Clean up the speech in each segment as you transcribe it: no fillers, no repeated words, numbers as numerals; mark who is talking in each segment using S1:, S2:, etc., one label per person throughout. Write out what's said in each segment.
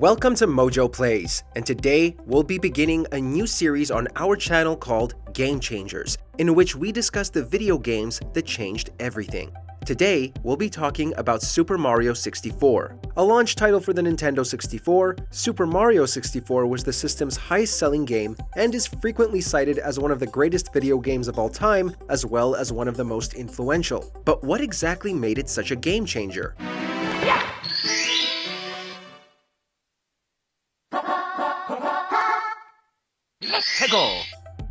S1: Welcome to MojoPlays, and today we'll be beginning a new series on our channel called Game Changers, in which we discuss the video games that changed everything. Today, we'll be talking about Super Mario 64. A launch title for the Nintendo 64, Super Mario 64 was the system's highest-selling game and is frequently cited as one of the greatest video games of all time, as well as one of the most influential. But what exactly made it such a game changer?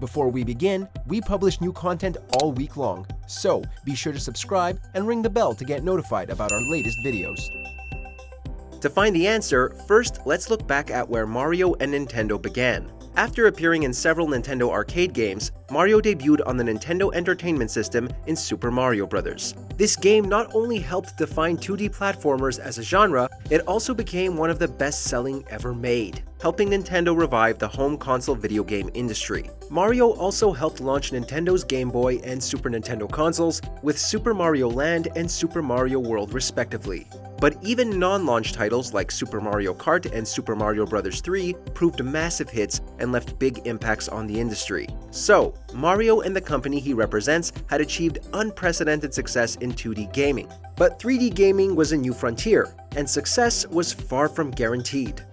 S1: Before we begin, we publish new content all week long, so be sure to subscribe and ring the bell to get notified about our latest videos. To find the answer, first let's look back at where Mario and Nintendo began. After appearing in several Nintendo arcade games, Mario debuted on the Nintendo Entertainment System in Super Mario Bros. This game not only helped define 2D platformers as a genre, it also became one of the best-selling ever made, helping Nintendo revive the home console video game industry. Mario also helped launch Nintendo's Game Boy and Super Nintendo consoles with Super Mario Land and Super Mario World respectively. But even non-launch titles like Super Mario Kart and Super Mario Bros. 3 proved massive hits and left big impacts on the industry. So, Mario and the company he represents had achieved unprecedented success in 2D gaming. But 3D gaming was a new frontier, and success was far from guaranteed.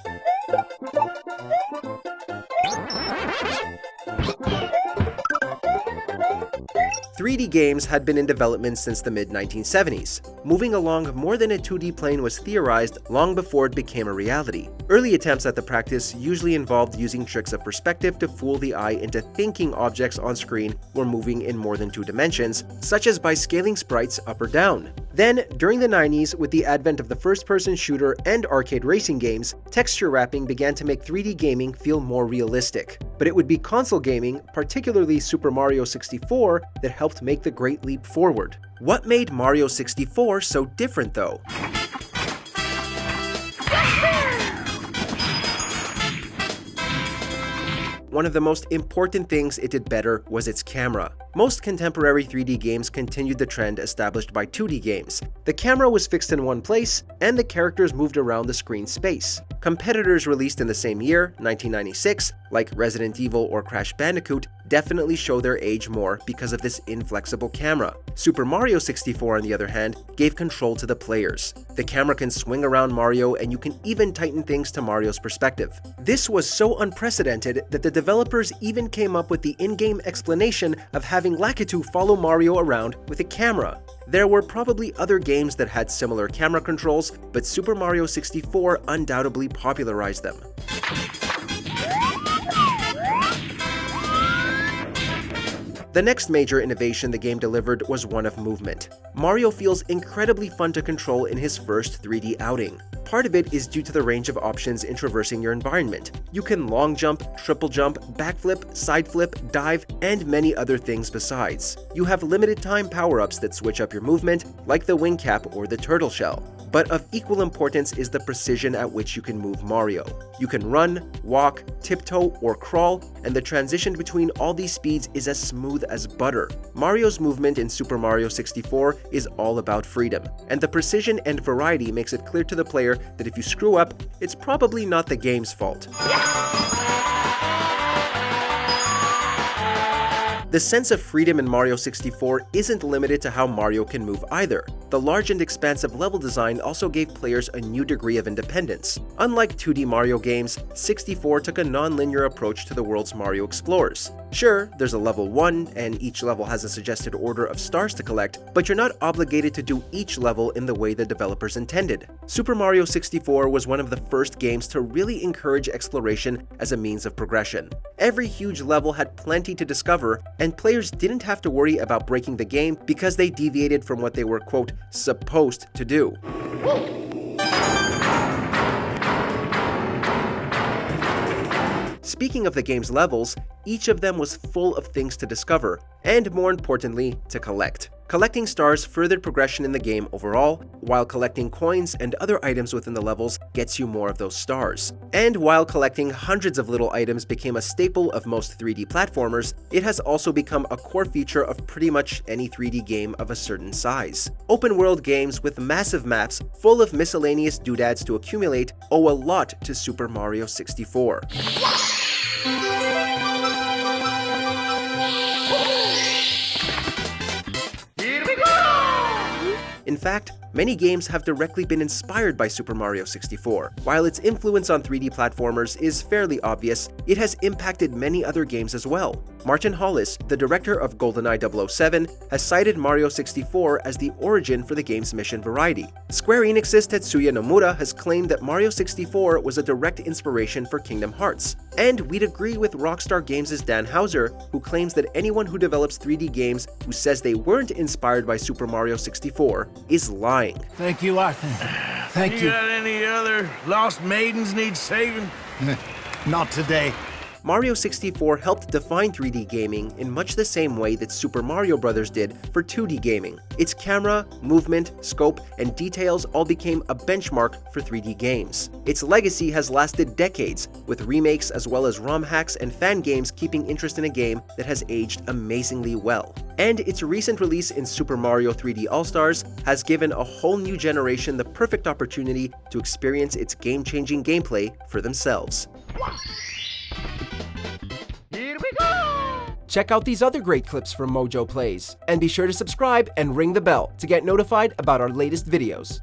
S1: .3D games had been in development since the mid-1970s. Moving along more than a 2D plane was theorized long before it became a reality. Early attempts at the practice usually involved using tricks of perspective to fool the eye into thinking objects on screen were moving in more than 2 dimensions, such as by scaling sprites up or down. Then, during the 90s, with the advent of the first-person shooter and arcade racing games, texture wrapping began to make 3D gaming feel more realistic. But it would be console gaming, particularly Super Mario 64, that helped make the great leap forward. What made Mario 64 so different, though? One of the most important things it did better was its camera. Most contemporary 3D games continued the trend established by 2D games. The camera was fixed in one place, and the characters moved around the screen space. Competitors released in the same year, 1996, like Resident Evil or Crash Bandicoot, definitely show their age more because of this inflexible camera. Super Mario 64, on the other hand, gave control to the players. The camera can swing around Mario, and you can even tighten things to Mario's perspective. This was so unprecedented that the developers even came up with the in-game explanation of having Lakitu follow Mario around with a camera. There were probably other games that had similar camera controls, but Super Mario 64 undoubtedly popularized them. The next major innovation the game delivered was one of movement. Mario feels incredibly fun to control in his first 3D outing. Part of it is due to the range of options in traversing your environment. You can long jump, triple jump, backflip, side flip, dive, and many other things besides. You have limited time power-ups that switch up your movement, like the wing cap or the turtle shell. But of equal importance is the precision at which you can move Mario. You can run, walk, tiptoe, or crawl, and the transition between all these speeds is as smooth as butter. Mario's movement in Super Mario 64 is all about freedom, and the precision and variety makes it clear to the player that if you screw up, it's probably not the game's fault. The sense of freedom in Mario 64 isn't limited to how Mario can move either. The large and expansive level design also gave players a new degree of independence. Unlike 2D Mario games, 64 took a non-linear approach to the world's Mario explorers. Sure, there's a level 1, and each level has a suggested order of stars to collect, but you're not obligated to do each level in the way the developers intended. Super Mario 64 was one of the first games to really encourage exploration as a means of progression. Every huge level had plenty to discover, and players didn't have to worry about breaking the game because they deviated from what they were, quote, supposed to do. Speaking of the game's levels, each of them was full of things to discover, and more importantly, to collect. Collecting stars furthered progression in the game overall, while collecting coins and other items within the levels gets you more of those stars. And while collecting hundreds of little items became a staple of most 3D platformers, it has also become a core feature of pretty much any 3D game of a certain size. Open-world games with massive maps full of miscellaneous doodads to accumulate owe a lot to Super Mario 64. In fact, many games have directly been inspired by Super Mario 64. While its influence on 3D platformers is fairly obvious, it has impacted many other games as well. Martin Hollis, the director of GoldenEye 007, has cited Mario 64 as the origin for the game's mission variety. Square Enix's Tetsuya Nomura has claimed that Mario 64 was a direct inspiration for Kingdom Hearts. And we'd agree with Rockstar Games' Dan Houser, who claims that anyone who develops 3D games who says they weren't inspired by Super Mario 64 is lying.
S2: Thank you, Arthur. Thank you.
S3: You got any other lost maidens need saving?
S2: Not today.
S1: Mario 64 helped define 3D gaming in much the same way that Super Mario Bros. Did for 2D gaming. Its camera, movement, scope, and details all became a benchmark for 3D games. Its legacy has lasted decades, with remakes as well as ROM hacks and fan games keeping interest in a game that has aged amazingly well. And its recent release in Super Mario 3D All-Stars has given a whole new generation the perfect opportunity to experience its game-changing gameplay for themselves. Check out these other great clips from MojoPlays, and be sure to subscribe and ring the bell to get notified about our latest videos.